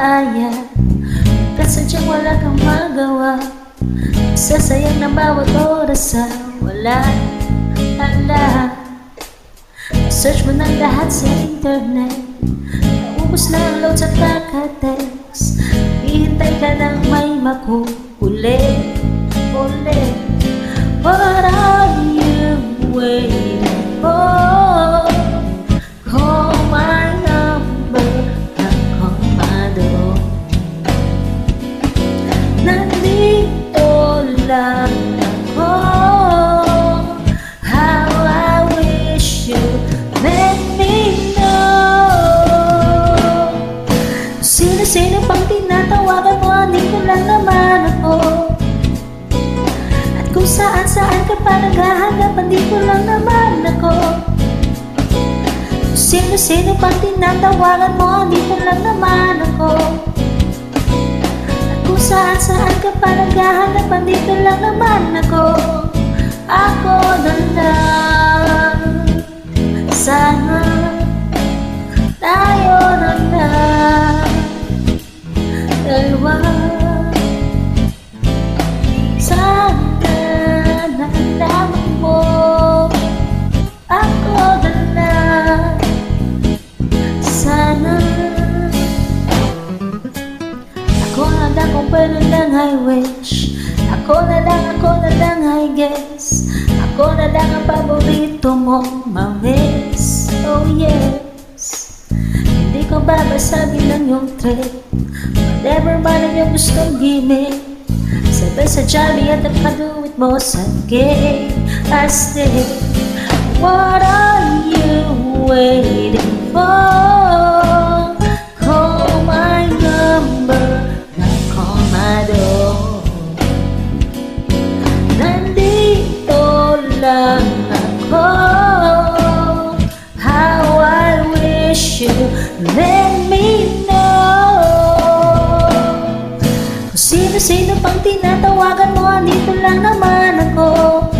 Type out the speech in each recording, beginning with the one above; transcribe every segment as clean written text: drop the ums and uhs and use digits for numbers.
daya, kasadyang wala kang magawa. Sasayang na bawat oras sa wala. Search mo ng lahat sa internet, naubos na ang load sa kaka-text. Hihintay ka ng may makukulit. What are you waiting for? Call my number, call my door. Nandito lang ako. How I wish you let me know. Sino-sino pang tinatawagan mo, andito lang naman ako. At kung saan-saan ka pa naghahanap, andito lang naman ako. Sino-sino pang tinatawagan mo, andito lang naman ako. At kung saan-saan ka pa naghahanap, andito lang naman ako. Ako na lang. Sana tayo na lang dalawa. Sana nalaman mo ako na lang. Sana ako na lang kung pwede lang I wish. Ako na lang I guess. Ako na lang ang paborito mo, ma-miss. Oh yes. Hindi ko babasagin lang yung trip. Whatever man ang iyong gustong gimmick. Sabay sa jolly at nakaduwit mo sa gay. I stay. What are you waiting for? Call my number, not call my door. Lang ako. How I wish you let me know. Kung sino-sino pang tinatawagan mo, andito lang naman ako.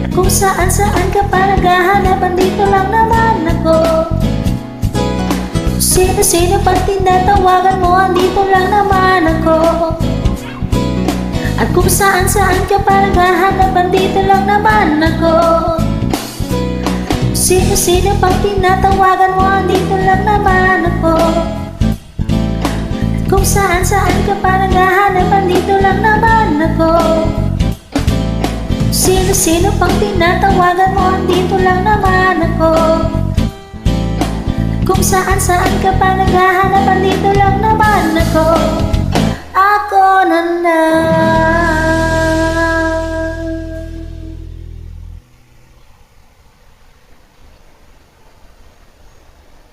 At kung saan-saan ka pa naghahanap, andito lang naman ako. Kung sino-sino pang tinatawagan mo, andito lang naman ako. At kung saan-saan ka pa naghahanap, andito lang naman ako. Sino-sino pang tinatawagan mo, andito lang naman ako. At kung saan-saan ka pa naghahanap, andito lang naman ako. Sino-sino pang tinatawagan mo, andito lang naman ako. At kung saan-saan ka pa naghahanap, andito lang naman ako. Ako na lang.